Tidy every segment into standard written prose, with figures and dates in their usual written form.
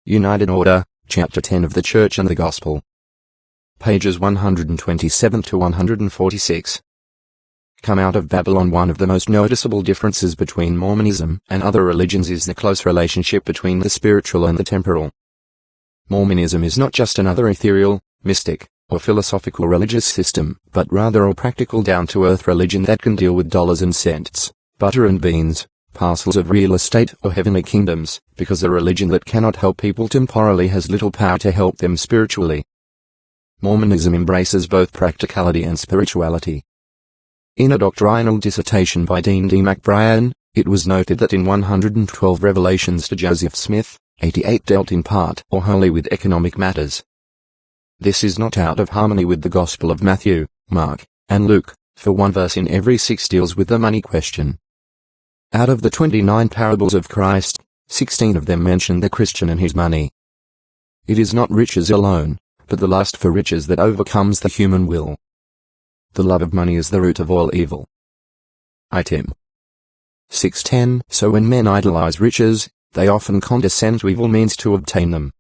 United Order, Chapter 10 of the Church and the Gospel. Pages 127 to 146. Come out of Babylon. One of the most noticeable differences between Mormonism and other religions is the close relationship between the spiritual and the temporal. Mormonism is not just another ethereal, mystic, or philosophical religious system, but rather a practical down-to-earth religion that can deal with dollars and cents, butter and beans, parcels of real estate or heavenly kingdoms, because a religion that cannot help people temporally has little power to help them spiritually. Mormonism embraces both practicality and spirituality. In a doctrinal dissertation by Dean D. McBrien, it was noted that in 112 revelations to Joseph Smith, 88 dealt in part or wholly with economic matters. This is not out of harmony with the Gospel of Matthew, Mark, and Luke, for one verse in every 6 deals with the money question. Out of the 29 parables of Christ, 16 of them mention the Christian and his money. It is not riches alone, but the lust for riches that overcomes the human will. The love of money is the root of all evil. Item 6:10. So when men idolize riches, they often condescend to evil means to obtain them.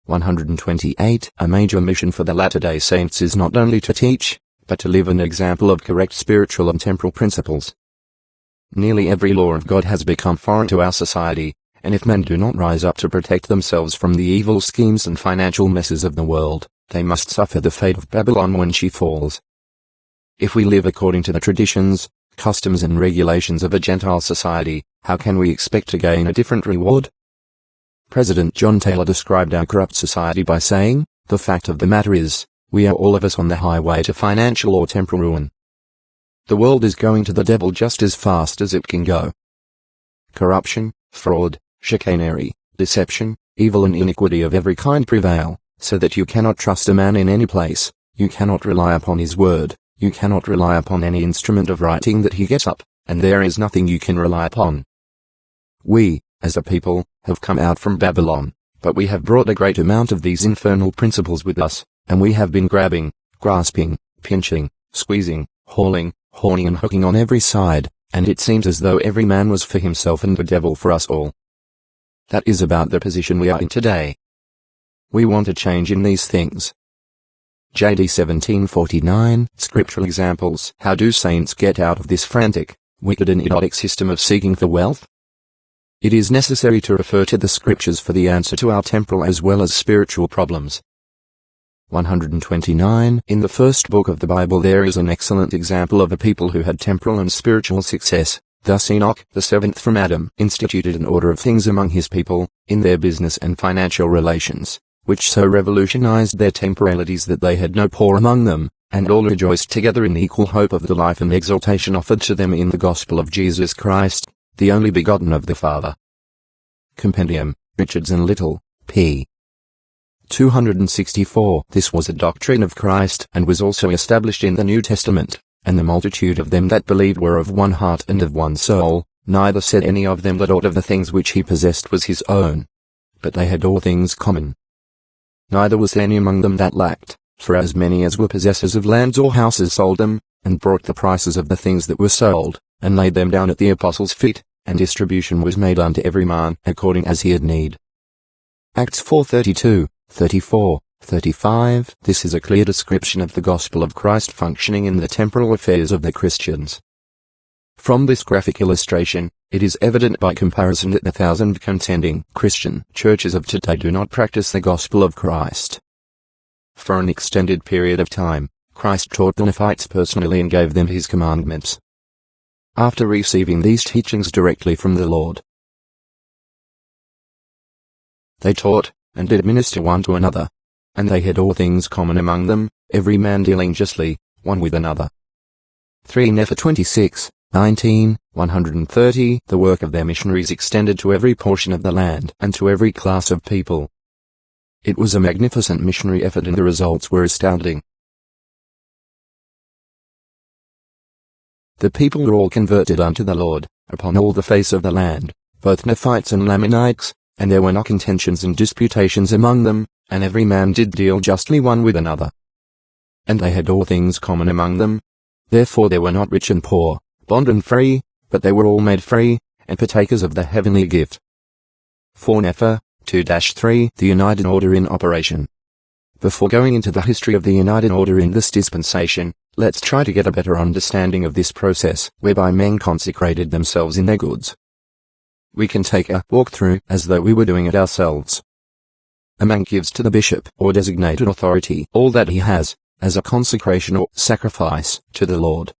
128. A major mission for the Latter-day Saints is not only to teach, but to live an example of correct spiritual and temporal principles. Nearly every law of God has become foreign to our society, and if men do not rise up to protect themselves from the evil schemes and financial messes of the world, they must suffer the fate of Babylon when she falls. If we live according to the traditions, customs and regulations of a Gentile society, how can we expect to gain a different reward? President John Taylor described our corrupt society by saying, "The fact of the matter is, we are all of us on the highway to financial or temporal ruin. The world is going to the devil just as fast as it can go." Corruption, fraud, chicanery, deception, evil and iniquity of every kind prevail, so that you cannot trust a man in any place, you cannot rely upon his word, you cannot rely upon any instrument of writing that he gets up, and there is nothing you can rely upon. We, as a people, have come out from Babylon, but we have brought a great amount of these infernal principles with us, and we have been grabbing, grasping, pinching, squeezing, hauling, horning and hooking on every side, and it seems as though every man was for himself and the devil for us all. That is about the position we are in today. We want a change in these things. JD 1749, Scriptural Examples. How do saints get out of this frantic, wicked and idiotic system of seeking for wealth? It is necessary to refer to the Scriptures for the answer to our temporal as well as spiritual problems. 129. In the first book of the Bible there is an excellent example of a people who had temporal and spiritual success. Thus Enoch, the seventh from Adam, instituted an order of things among his people, in their business and financial relations, which so revolutionized their temporalities that they had no poor among them, and all rejoiced together in equal hope of the life and exaltation offered to them in the gospel of Jesus Christ, the only begotten of the Father. Compendium, Richards and Little, p. 264. This was a doctrine of Christ, and was also established in the New Testament, and the multitude of them that believed were of one heart and of one soul, neither said any of them that aught of the things which he possessed was his own, but they had all things common. Neither was any among them that lacked, for as many as were possessors of lands or houses sold them, and brought the prices of the things that were sold, and laid them down at the apostles' feet, and distribution was made unto every man according as he had need. Acts 4:32, 34, 35. This is a clear description of the gospel of Christ functioning in the temporal affairs of the Christians. From this graphic illustration, it is evident by comparison that the 1,000 contending Christian churches of today do not practice the gospel of Christ. For an extended period of time, Christ taught the Nephites personally and gave them his commandments. After receiving these teachings directly from the Lord, they taught, and did minister one to another. And they had all things common among them, every man dealing justly, one with another. 3 Nephi 26, 19, 130. The work of their missionaries extended to every portion of the land, and to every class of people. It was a magnificent missionary effort and the results were astounding. The people were all converted unto the Lord, upon all the face of the land, both Nephites and Lamanites, and there were no contentions and disputations among them, and every man did deal justly one with another. And they had all things common among them. Therefore they were not rich and poor, bond and free, but they were all made free, and partakers of the heavenly gift. 4 Nephi 2-3 The United Order in operation. Before going into the history of the United Order in this dispensation, let's try to get a better understanding of this process whereby men consecrated themselves in their goods. We can take a walk through as though we were doing it ourselves. A man gives to the bishop or designated authority all that he has, as a consecration or sacrifice to the Lord.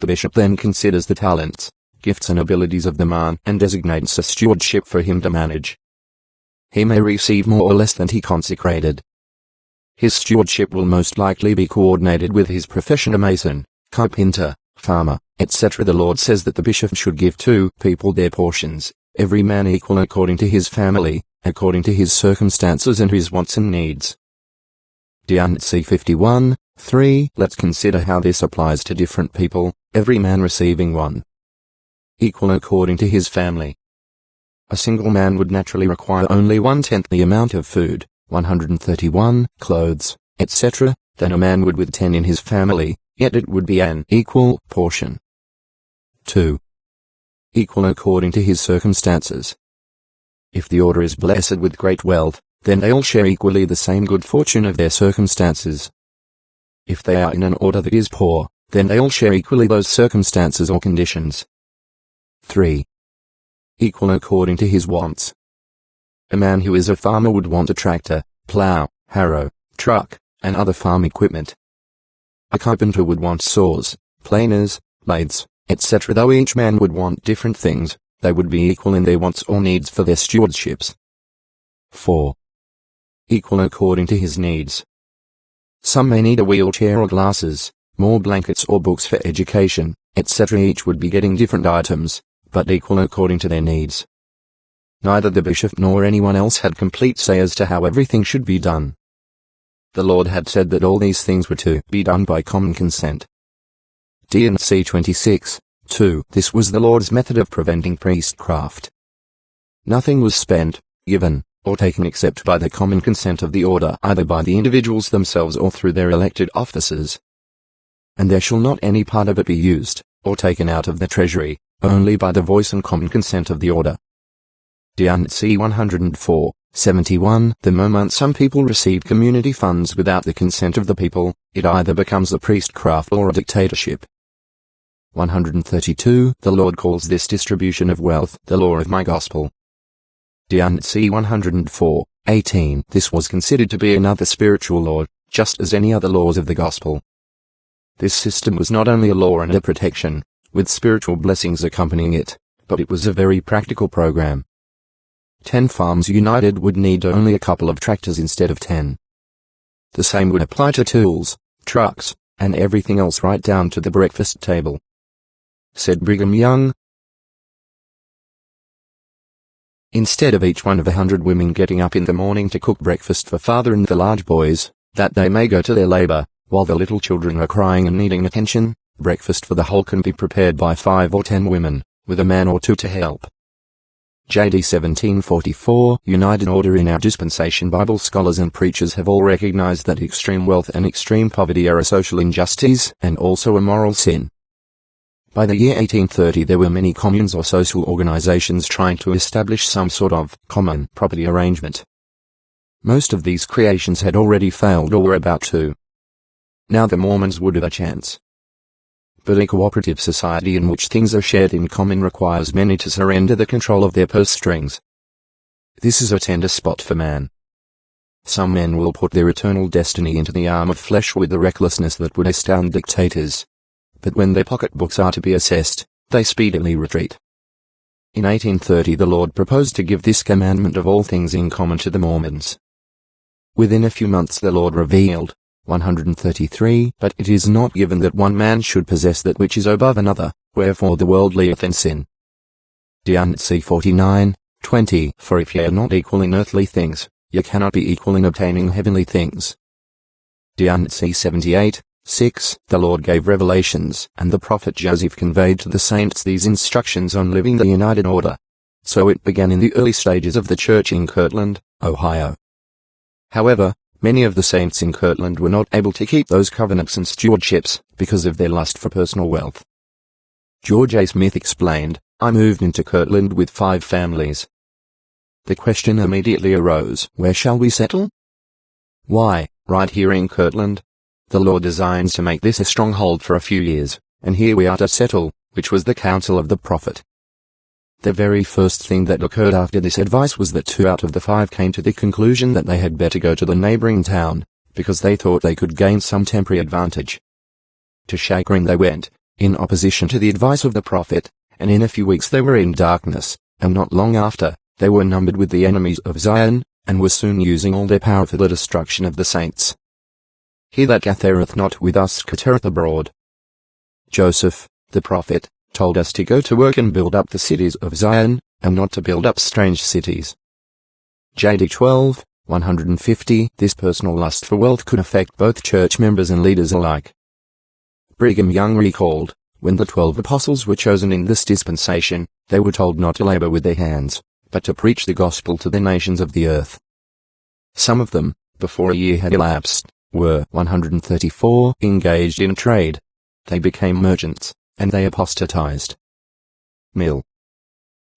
The bishop then considers the talents, gifts and abilities of the man and designates a stewardship for him to manage. He may receive more or less than he consecrated. His stewardship will most likely be coordinated with his profession: a mason, carpenter, farmer, etc. The Lord says that the bishop should give to people their portions, every man equal according to his family, according to his circumstances and his wants and needs. D&C 51:3 Let's consider how this applies to different people, every man receiving one equal according to his family. A single man would naturally require only 1/10 the amount of food, 131, clothes, etc., than a man would with 10 in his family, yet it would be an equal portion. 2. Equal according to his circumstances. If the order is blessed with great wealth, then they all share equally the same good fortune of their circumstances. If they are in an order that is poor, then they all share equally those circumstances or conditions. 3. Equal according to his wants. A man who is a farmer would want a tractor, plow, harrow, truck, and other farm equipment. A carpenter would want saws, planers, lathes, etc. Though each man would want different things, they would be equal in their wants or needs for their stewardships. 4. Equal according to his needs. Some may need a wheelchair or glasses, more blankets or books for education, etc. Each would be getting different items, but equal according to their needs. Neither the bishop nor anyone else had complete say as to how everything should be done. The Lord had said that all these things were to be done by common consent. D&C 26:2 This was the Lord's method of preventing priestcraft. Nothing was spent, given, or taken except by the common consent of the order, either by the individuals themselves or through their elected officers. And there shall not any part of it be used, or taken out of the treasury, only by the voice and common consent of the order. D&C 104:71 The moment some people receive community funds without the consent of the people, it either becomes a priestcraft or a dictatorship. 132 The Lord calls this distribution of wealth the law of my gospel. D&C 104:18 This was considered to be another spiritual law, just as any other laws of the gospel. This system was not only a law and a protection, with spiritual blessings accompanying it, but it was a very practical program. 10 farms united would need only a couple of tractors instead of 10. The same would apply to tools, trucks, and everything else right down to the breakfast table. Said Brigham Young. Instead of each one of 100 women getting up in the morning to cook breakfast for father and the large boys, that they may go to their labor, while the little children are crying and needing attention, breakfast for the whole can be prepared by 5 or 10 women, with a man or two to help. JD 1744 United Order in our dispensation. Bible scholars and preachers have all recognized that extreme wealth and extreme poverty are a social injustice and also a moral sin. By the year 1830 there were many communes or social organizations trying to establish some sort of common property arrangement. Most of these creations had already failed or were about to. Now the Mormons would have a chance. But a cooperative society in which things are shared in common requires many to surrender the control of their purse strings. This is a tender spot for man. Some men will put their eternal destiny into the arm of flesh with a recklessness that would astound dictators. But when their pocketbooks are to be assessed, they speedily retreat. In 1830 the Lord proposed to give this commandment of all things in common to the Mormons. Within a few months the Lord revealed, 133 But it is not given that one man should possess that which is above another, wherefore the world lieth in sin. D&C 49:20 For if ye are not equal in earthly things, ye cannot be equal in obtaining heavenly things. D&C 78:6 The Lord gave revelations, and the prophet Joseph conveyed to the saints these instructions on living the united order. So it began in the early stages of the church in Kirtland, Ohio. However, many of the saints in Kirtland were not able to keep those covenants and stewardships because of their lust for personal wealth. George A. Smith explained, I moved into Kirtland with 5 families. the question immediately arose, where shall we settle? Why, right here in Kirtland. The Lord designs to make this a stronghold for a few years, and here we are to settle, which was the counsel of the prophet. The very first thing that occurred after this advice was that 2 out of the 5 came to the conclusion that they had better go to the neighboring town, because they thought they could gain some temporary advantage. To Chagrin they went, in opposition to the advice of the prophet, and in a few weeks they were in darkness, and not long after, they were numbered with the enemies of Zion, and were soon using all their power for the destruction of the saints. He that gathereth not with us scattereth abroad. Joseph, the prophet, told us to go to work and build up the cities of Zion, and not to build up strange cities. JD 12, 150. This personal lust for wealth could affect both church members and leaders alike. Brigham Young recalled, when the 12 apostles were chosen in this dispensation, they were told not to labor with their hands, but to preach the gospel to the nations of the earth. Some of them, before a year had elapsed, were 134 engaged in trade. They became merchants, and they apostatized. Mill.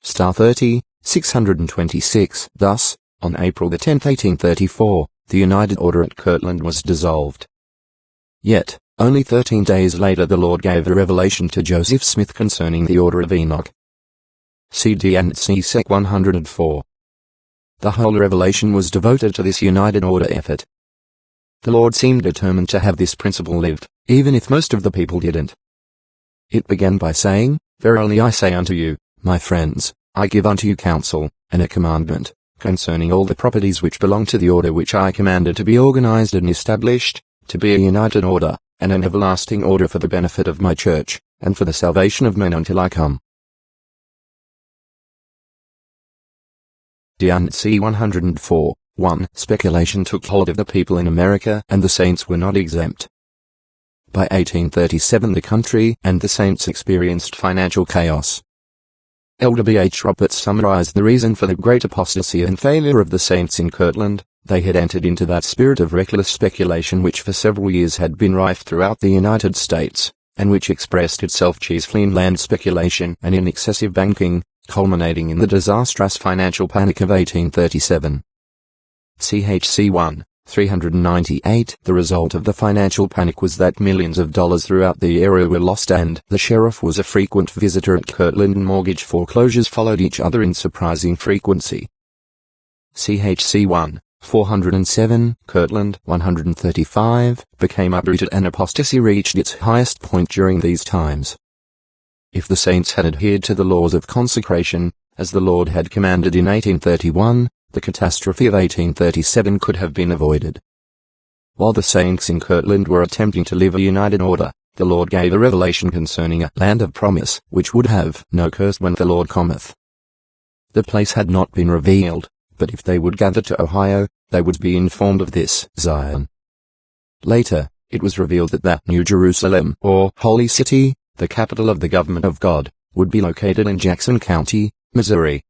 Star 30, 626. Thus, on April 10, 1834, the United Order at Kirtland was dissolved. Yet, only 13 days later the Lord gave a revelation to Joseph Smith concerning the Order of Enoch. CD and C Sec 104. The whole revelation was devoted to this United Order effort. The Lord seemed determined to have this principle lived, even if most of the people didn't. It began by saying, Verily I say unto you, my friends, I give unto you counsel, and a commandment, concerning all the properties which belong to the order which I commanded to be organized and established, to be a united order, and an everlasting order for the benefit of my church, and for the salvation of men until I come. D&C 104, 1. Speculation took hold of the people in America, and the saints were not exempt. By 1837 the country and the saints experienced financial chaos. Elder B. H. Roberts summarized the reason for the great apostasy and failure of the saints in Kirtland. They had entered into that spirit of reckless speculation which for several years had been rife throughout the United States, and which expressed itself chiefly in land speculation and in excessive banking, culminating in the disastrous financial panic of 1837. CHC 1. 398. The result of the financial panic was that millions of dollars throughout the area were lost, and the sheriff was a frequent visitor at Kirtland, and mortgage foreclosures followed each other in surprising frequency. CHC 1. 407. Kirtland 135 became uprooted, and apostasy reached its highest point during these times. If the saints had adhered to the laws of consecration, as the Lord had commanded in 1831, the catastrophe of 1837 could have been avoided. While the saints in Kirtland were attempting to live a united order, the Lord gave a revelation concerning a land of promise, which would have no curse when the Lord cometh. The place had not been revealed, but if they would gather to Ohio, they would be informed of this, Zion. Later, it was revealed that New Jerusalem, or Holy City, the capital of the government of God, would be located in Jackson County, Missouri.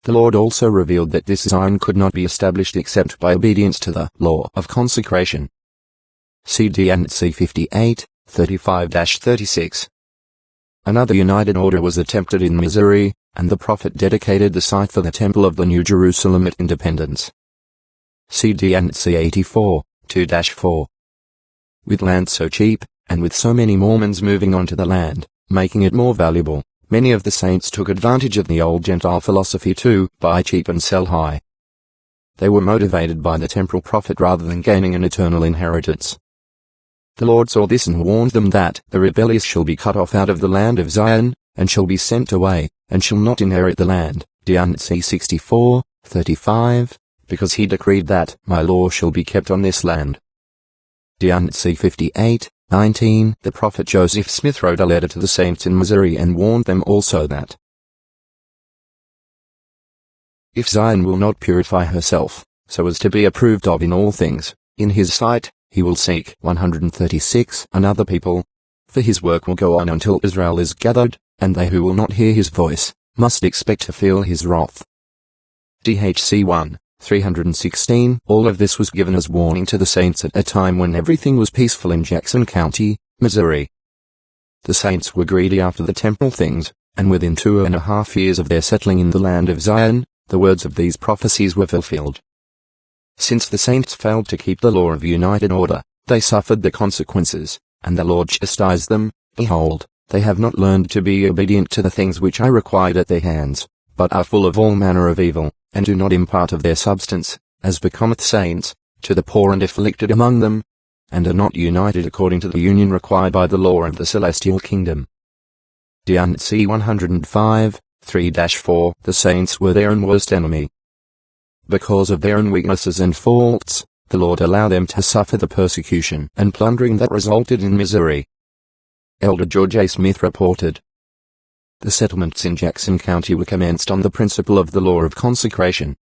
The Lord also revealed that this Zion could not be established except by obedience to the law of consecration. CD and C 58, 35-36. Another united order was attempted in Missouri, and the prophet dedicated the site for the Temple of the New Jerusalem at Independence. CD and C 84, 2-4. With land so cheap, and with so many Mormons moving onto the land, making it more valuable, many of the saints took advantage of the old Gentile philosophy to buy cheap and sell high. They were motivated by the temporal profit rather than gaining an eternal inheritance. The Lord saw this and warned them that the rebellious shall be cut off out of the land of Zion, and shall be sent away, and shall not inherit the land. D&C 64, 35, because he decreed that my law shall be kept on this land. D&C 58, 19. The prophet Joseph Smith wrote a letter to the saints in Missouri and warned them also that if Zion will not purify herself, so as to be approved of in all things, in his sight, he will seek 136 another people. For his work will go on until Israel is gathered, and they who will not hear his voice, must expect to feel his wrath. DHC 1. 316. All of this was given as warning to the saints at a time when everything was peaceful in Jackson County, Missouri. The saints were greedy after the temporal things, and within 2.5 years of their settling in the land of Zion, the words of these prophecies were fulfilled. Since the saints failed to keep the law of united order, they suffered the consequences, and the Lord chastised them. Behold, they have not learned to be obedient to the things which I required at their hands, but are full of all manner of evil, and do not impart of their substance, as becometh saints, to the poor and afflicted among them, and are not united according to the union required by the law of the celestial kingdom. D&C 105, 3-4 The saints were their own worst enemy. Because of their own weaknesses and faults, the Lord allowed them to suffer the persecution and plundering that resulted in misery. Elder George A. Smith reported, the settlements in Jackson County were commenced on the principle of the law of consecration.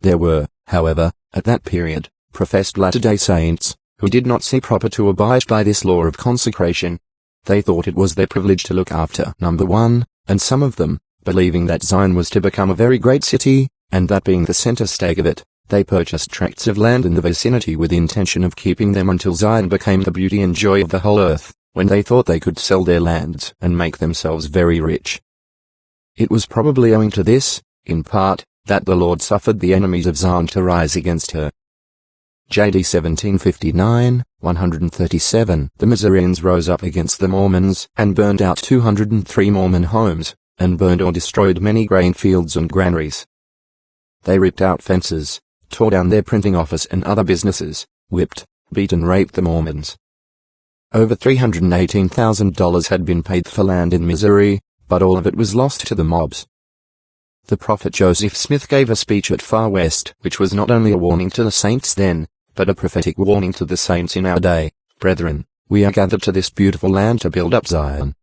There were, however, at that period, professed Latter-day Saints, who did not see proper to abide by this law of consecration. They thought it was their privilege to look after number one, and some of them, believing that Zion was to become a very great city, and that being the center stake of it, they purchased tracts of land in the vicinity with the intention of keeping them until Zion became the beauty and joy of the whole earth, when they thought they could sell their lands and make themselves very rich. It was probably owing to this, in part, that the Lord suffered the enemies of Zion to rise against her. J.D. 1759, 137 The Missourians rose up against the Mormons and burned out 203 Mormon homes, and burned or destroyed many grain fields and granaries. They ripped out fences, tore down their printing office and other businesses, whipped, beat and raped the Mormons. Over $318,000 had been paid for land in Missouri, but all of it was lost to the mobs. The prophet Joseph Smith gave a speech at Far West, which was not only a warning to the saints then, but a prophetic warning to the saints in our day. Brethren, we are gathered to this beautiful land to build up Zion.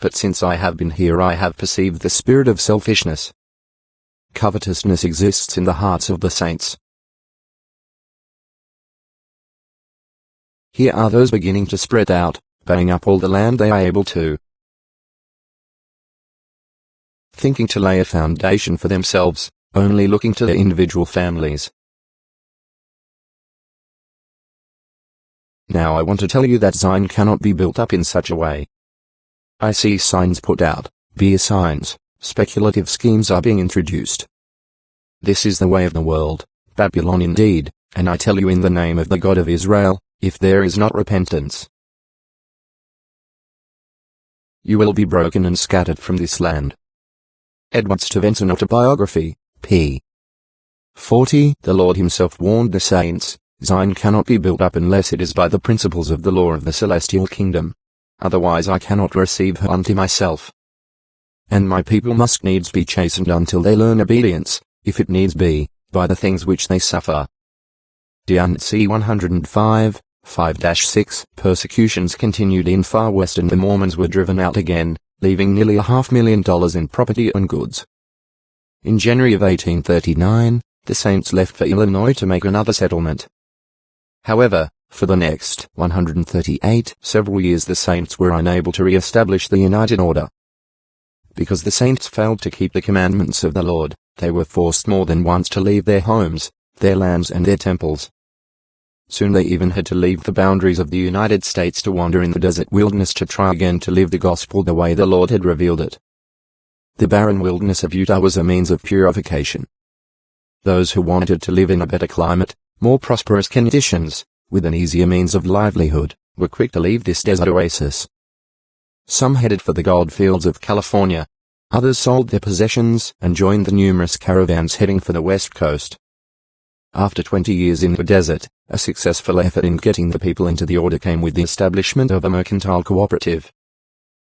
But since I have been here I have perceived the spirit of selfishness. Covetousness exists in the hearts of the saints. Here are those beginning to spread out, buying up all the land they are able to, thinking to lay a foundation for themselves, only looking to their individual families. Now I want to tell you that Zion cannot be built up in such a way. I see signs put out, beer signs, speculative schemes are being introduced. This is the way of the world, Babylon indeed, and I tell you in the name of the God of Israel, if there is not repentance, you will be broken and scattered from this land. Edward Stevenson Autobiography, p. 40 The Lord himself warned the saints, Zion cannot be built up unless it is by the principles of the law of the celestial kingdom. Otherwise I cannot receive her unto myself. And my people must needs be chastened until they learn obedience, if it needs be, by the things which they suffer. D&C 105, 5-6 Persecutions continued in Far West and the Mormons were driven out again, leaving nearly $500,000 in property and goods. In January of 1839, the saints left for Illinois to make another settlement. However, for the next 138 several years the saints were unable to re-establish the united order. Because the saints failed to keep the commandments of the Lord, they were forced more than once to leave their homes, their lands and their temples. Soon they even had to leave the boundaries of the United States to wander in the desert wilderness to try again to live the gospel the way the Lord had revealed it. The barren wilderness of Utah was a means of purification. Those who wanted to live in a better climate, more prosperous conditions, with an easier means of livelihood, were quick to leave this desert oasis. Some headed for the gold fields of California. Others sold their possessions and joined the numerous caravans heading for the west coast. After 20 years in the desert, a successful effort in getting the people into the order came with the establishment of a mercantile cooperative.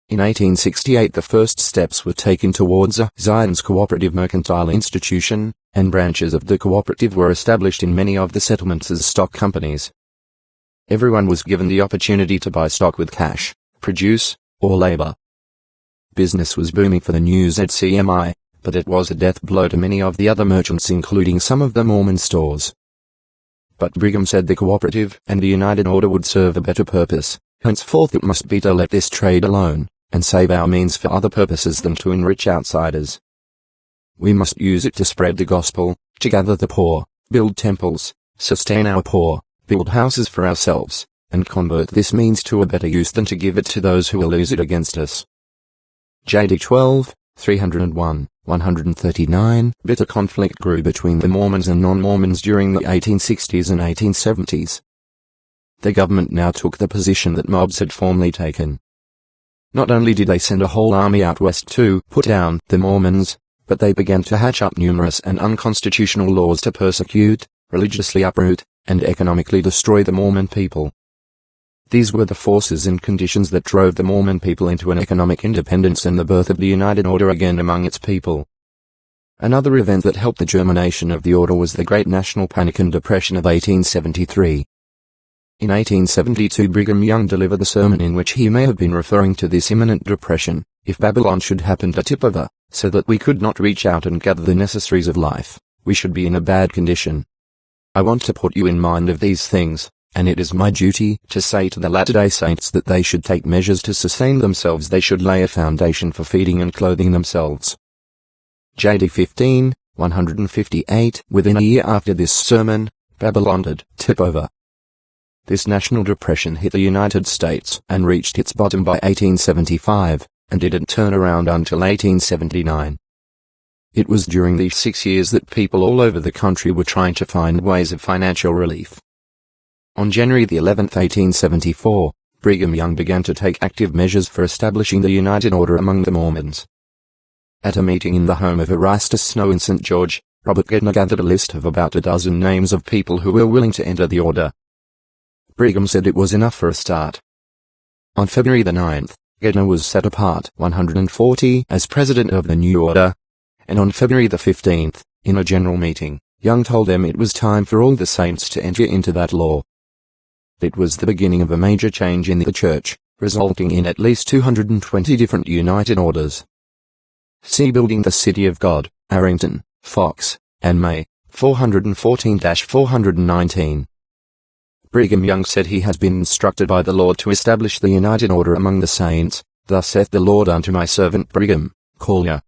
In 1868 the first steps were taken towards a Zion's Cooperative Mercantile Institution, and branches of the cooperative were established in many of the settlements as stock companies. Everyone was given the opportunity to buy stock with cash, produce, or labor. Business was booming for the new ZCMI, but it was a death blow to many of the other merchants including some of the Mormon stores. But Brigham said the cooperative and the United Order would serve a better purpose, henceforth it must be to let this trade alone, and save our means for other purposes than to enrich outsiders. We must use it to spread the gospel, to gather the poor, build temples, sustain our poor, build houses for ourselves, and convert this means to a better use than to give it to those who will use it against us. JD 12, 301, 139. Bitter conflict grew between the Mormons and non-Mormons during the 1860s and 1870s. The government now took the position that mobs had formerly taken. Not only did they send a whole army out west to put down the Mormons, but they began to hatch up numerous and unconstitutional laws to persecute, religiously uproot, and economically destroy the Mormon people. These were the forces and conditions that drove the Mormon people into an economic independence and the birth of the United Order again among its people. Another event that helped the germination of the order was the Great National Panic and Depression of 1873. In 1872 Brigham Young delivered the sermon in which he may have been referring to this imminent depression, if Babylon should happen to tip over, so that we could not reach out and gather the necessaries of life, we should be in a bad condition. I want to put you in mind of these things, and it is my duty to say to the Latter-day Saints that they should take measures to sustain themselves. They should lay a foundation for feeding and clothing themselves. JD 15, 158. Within a year after this sermon, Babylon did tip over. This national depression hit the United States and reached its bottom by 1875, and didn't turn around until 1879. It was during these 6 years that people all over the country were trying to find ways of financial relief. On January the 11th, 1874, Brigham Young began to take active measures for establishing the United Order among the Mormons. At a meeting in the home of Erastus Snow in St. George, Robert Gedner gathered a list of about a dozen names of people who were willing to enter the order. Brigham said it was enough for a start. On February the 9th, Gedner was set apart 140 as president of the new order, and on February the 15th, in a general meeting, Young told them it was time for all the saints to enter into that law. It was the beginning of a major change in the church, resulting in at least 220 different United Orders. See Building the City of God, Arrington, Fox, and May, 414-419. Brigham Young said he has been instructed by the Lord to establish the United Order among the saints. Thus saith the Lord unto my servant Brigham, call ya,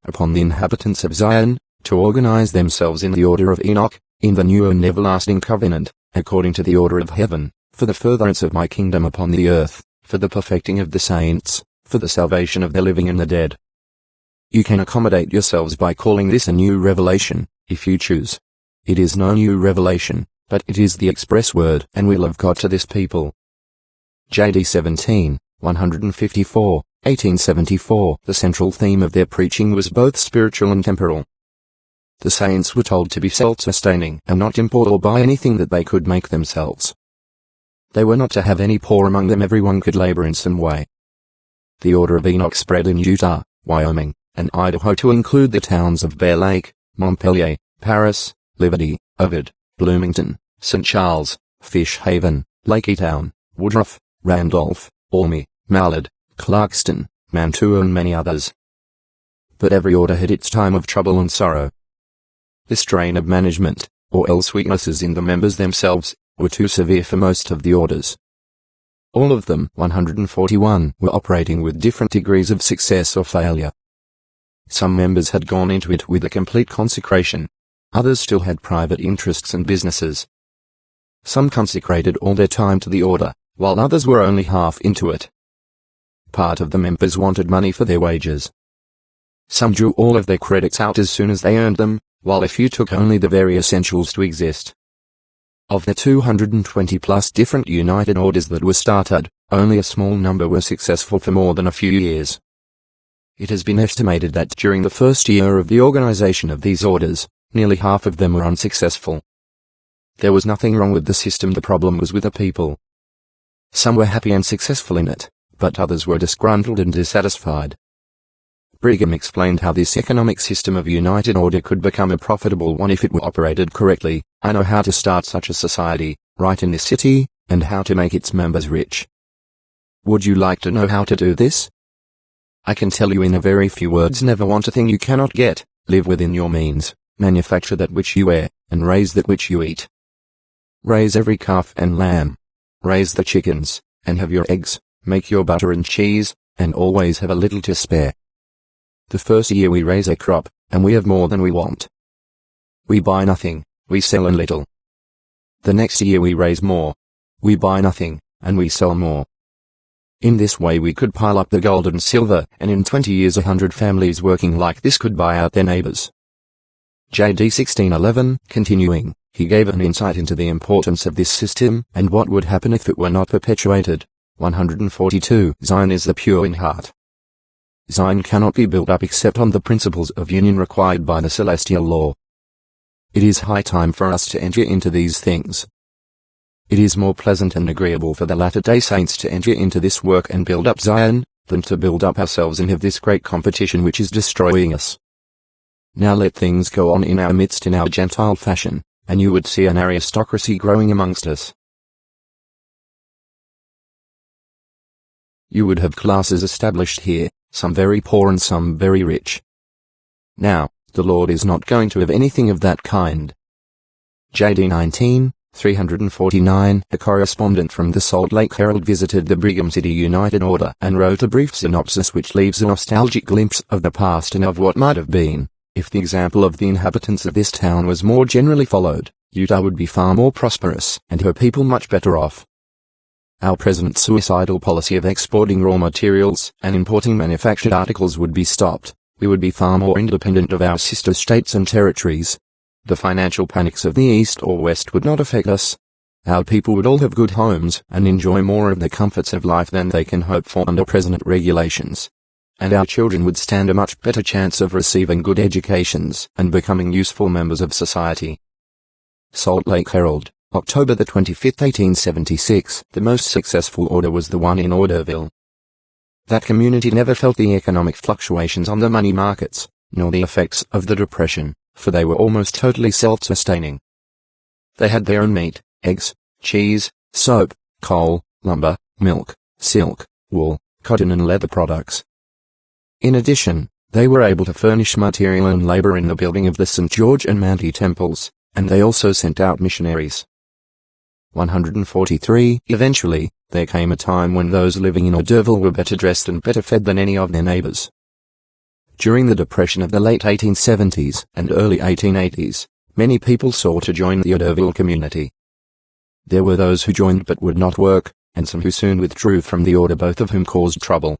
upon the inhabitants of Zion, to organize themselves in the order of Enoch, in the new and everlasting covenant, according to the order of heaven, for the furtherance of my kingdom upon the earth, for the perfecting of the saints, for the salvation of the living and the dead. You can accommodate yourselves by calling this a new revelation, if you choose. It is no new revelation, but it is the express word and will of God to this people. JD 17, 154, 1874. The central theme of their preaching was both spiritual and temporal. The saints were told to be self-sustaining and not import or buy anything that they could make themselves. They were not to have any poor among them. Everyone could labor in some way. The order of Enoch spread in Utah, Wyoming, and Idaho to include the towns of Bear Lake, Montpelier, Paris, Liberty, Ovid, Bloomington, St. Charles, Fish Haven, Laketown, Woodruff, Randolph, Almy, Mallard, Clarkston, Mantua and many others. But every order had its time of trouble and sorrow. The strain of management, or else weaknesses in the members themselves, were too severe for most of the orders. All of them, 141, were operating with different degrees of success or failure. Some members had gone into it with a complete consecration. Others still had private interests and businesses. Some consecrated all their time to the order, while others were only half into it. Part of the members wanted money for their wages. Some drew all of their credits out as soon as they earned them, while a few took only the very essentials to exist. Of the 220-plus different United Orders that were started, only a small number were successful for more than a few years. It has been estimated that during the first year of the organization of these orders, nearly half of them were unsuccessful. There was nothing wrong with the system. The problem was with the people. Some were happy and successful in it, but others were disgruntled and dissatisfied. Brigham explained how this economic system of United Order could become a profitable one if it were operated correctly. I know how to start such a society, right in this city, and how to make its members rich. Would you like to know how to do this? I can tell you in a very few words. Never want a thing you cannot get, live within your means, manufacture that which you wear, and raise that which you eat. Raise every calf and lamb. Raise the chickens, and have your eggs, make your butter and cheese, and always have a little to spare. The first year we raise a crop, and we have more than we want. We buy nothing, we sell a little. The next year we raise more. We buy nothing, and we sell more. In this way we could pile up the gold and silver, and in 20 years 100 families working like this could buy out their neighbors. JD 1611, continuing, he gave an insight into the importance of this system, and what would happen if it were not perpetuated. 142. Zion is the pure in heart. Zion cannot be built up except on the principles of union required by the celestial law. It is high time for us to enter into these things. It is more pleasant and agreeable for the Latter-day Saints to enter into this work and build up Zion, than to build up ourselves and have this great competition which is destroying us. Now let things go on in our midst in our Gentile fashion, and you would see an aristocracy growing amongst us. You would have classes established here, some very poor and some very rich. Now, the Lord is not going to have anything of that kind. JD 19, 349. A correspondent from the Salt Lake Herald visited the Brigham City United Order and wrote a brief synopsis which leaves a nostalgic glimpse of the past and of what might have been. If the example of the inhabitants of this town was more generally followed, Utah would be far more prosperous and her people much better off. Our present suicidal policy of exporting raw materials and importing manufactured articles would be stopped. We would be far more independent of our sister states and territories. The financial panics of the East or West would not affect us. Our people would all have good homes and enjoy more of the comforts of life than they can hope for under present regulations. And our children would stand a much better chance of receiving good educations and becoming useful members of society. Salt Lake Herald, October the 25th, 1876. The most successful order was the one in Orderville. That community never felt the economic fluctuations on the money markets, nor the effects of the Depression, for they were almost totally self-sustaining. They had their own meat, eggs, cheese, soap, coal, lumber, milk, silk, wool, cotton and leather products. In addition, they were able to furnish material and labor in the building of the St. George and Manti temples, and they also sent out missionaries. 143. Eventually, there came a time when those living in Orderville were better dressed and better fed than any of their neighbors. During the Depression of the late 1870s and early 1880s, many people sought to join the Orderville community. There were those who joined but would not work, and some who soon withdrew from the order, both of whom caused trouble.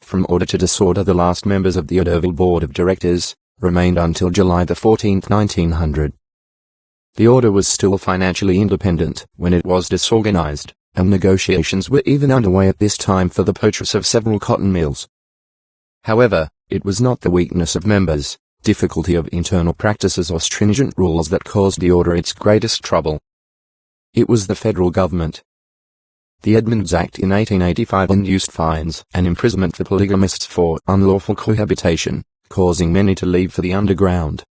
From order to disorder, the last members of the Orderville Board of Directors remained until July 14, 1900. The order was still financially independent when it was disorganized, and negotiations were even underway at this time for the purchase of several cotton mills. However, it was not the weakness of members, difficulty of internal practices or stringent rules that caused the order its greatest trouble. It was the federal government. The Edmunds Act in 1885 induced fines and imprisonment for polygamists for unlawful cohabitation, causing many to leave for the underground.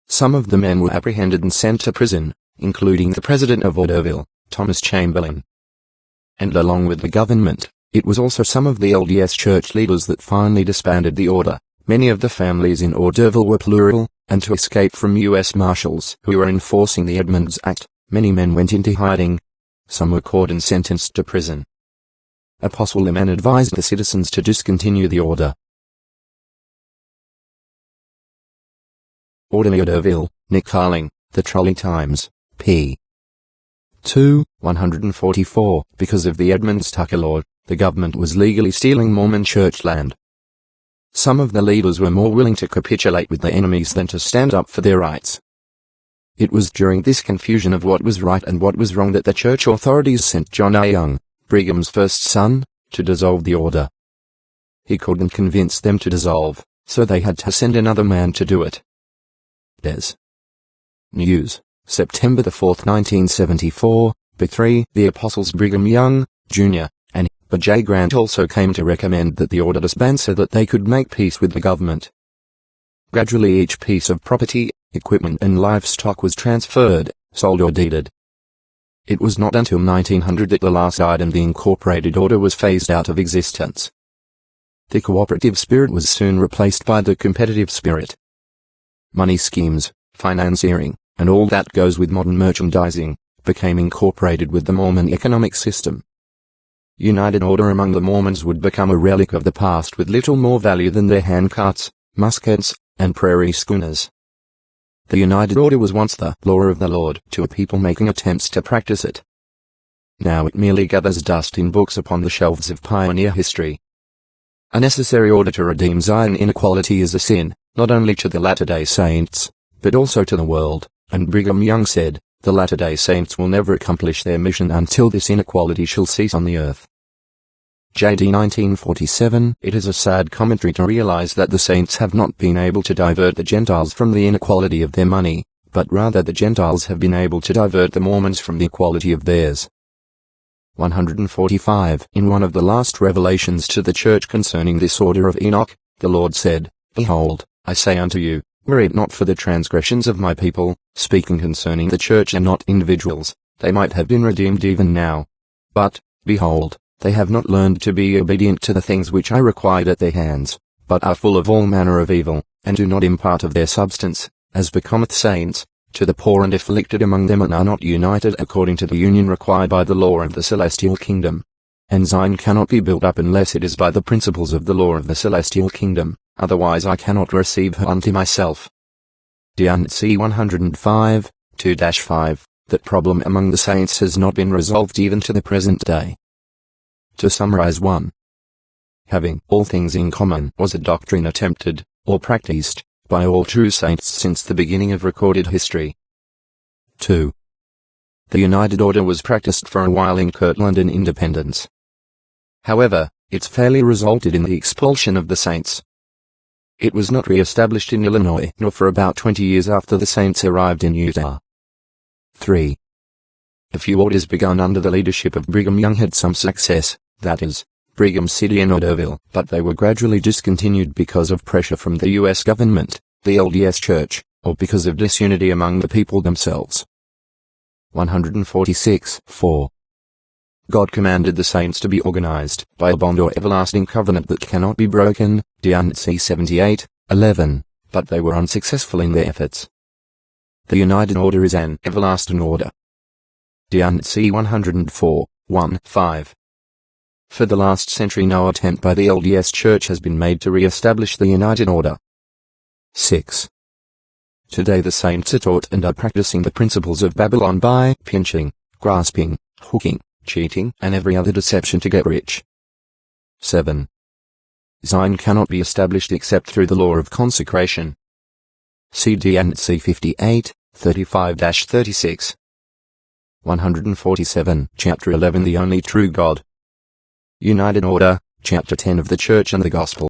Some of the men were apprehended and sent to prison, including the president of Orderville, Thomas Chamberlain. And along with the government, it was also some of the LDS church leaders that finally disbanded the order. Many of the families in Orderville were plural, and to escape from U.S. Marshals who were enforcing the Edmunds Act, many men went into hiding. Some were caught and sentenced to prison. Apostle Lyman advised the citizens to discontinue the order. Orderville, Nick Carling, The Trolley Times, p. 2, 144. Because of the Edmunds Tucker Law, the government was legally stealing Mormon church land. Some of the leaders were more willing to capitulate with their enemies than to stand up for their rights. It was during this confusion of what was right and what was wrong that the church authorities sent John A. Young, Brigham's first son, to dissolve the order. He couldn't convince them to dissolve, so they had to send another man to do it. Des. News, September 4, 1974, B3. The Apostles Brigham Young, Jr., and B.J. Grant also came to recommend that the order disband so that they could make peace with the government. Gradually each piece of property, equipment and livestock was transferred, sold or deeded. It was not until 1900 that the last died and the incorporated order was phased out of existence. The cooperative spirit was soon replaced by the competitive spirit. Money schemes, financiering, and all that goes with modern merchandising, became incorporated with the Mormon economic system. United Order among the Mormons would become a relic of the past with little more value than their handcarts, muskets, and prairie schooners. The United Order was once the law of the Lord to a people making attempts to practice it. Now it merely gathers dust in books upon the shelves of pioneer history. A necessary order to redeem Zion inequality is a sin, not only to the Latter-day Saints, but also to the world, and Brigham Young said, the Latter-day Saints will never accomplish their mission until this inequality shall cease on the earth. J.D. 1947. It is a sad commentary to realize that the saints have not been able to divert the Gentiles from the inequality of their money, but rather the Gentiles have been able to divert the Mormons from the equality of theirs. 145. In one of the last revelations to the church concerning this order of Enoch, the Lord said, Behold, I say unto you, were it not for the transgressions of my people, speaking concerning the church and not individuals, they might have been redeemed even now. But, behold, they have not learned to be obedient to the things which I required at their hands, but are full of all manner of evil, and do not impart of their substance, as becometh saints, to the poor and afflicted among them, and are not united according to the union required by the law of the celestial kingdom. And Zion cannot be built up unless it is by the principles of the law of the celestial kingdom, otherwise I cannot receive her unto myself. D&C 105, 2-5, that problem among the saints has not been resolved even to the present day. To summarize: 1. Having all things in common was a doctrine attempted, or practiced, by all true saints since the beginning of recorded history. 2. The United Order was practiced for a while in Kirtland and Independence. However, its failure resulted in the expulsion of the saints. It was not re-established in Illinois nor for about 20 years after the saints arrived in Utah. 3. A few orders begun under the leadership of Brigham Young had some success, that is, Brigham City and Orderville, but they were gradually discontinued because of pressure from the U.S. government, the LDS Church, or because of disunity among the people themselves. 146. 4. God commanded the saints to be organized by a bond or everlasting covenant that cannot be broken, D&C 78, 11, but they were unsuccessful in their efforts. The United Order is an everlasting order. D&C 104, 1, 5. For the last century no attempt by the LDS Church has been made to re-establish the United Order. 6. Today the saints are taught and are practicing the principles of Babylon by pinching, grasping, hooking, cheating, and every other deception to get rich. 7. Zion cannot be established except through the law of consecration. See D&C 58, 35-36. 147. Chapter 11. The Only True God. United Order, Chapter 10 of the Church and the Gospel.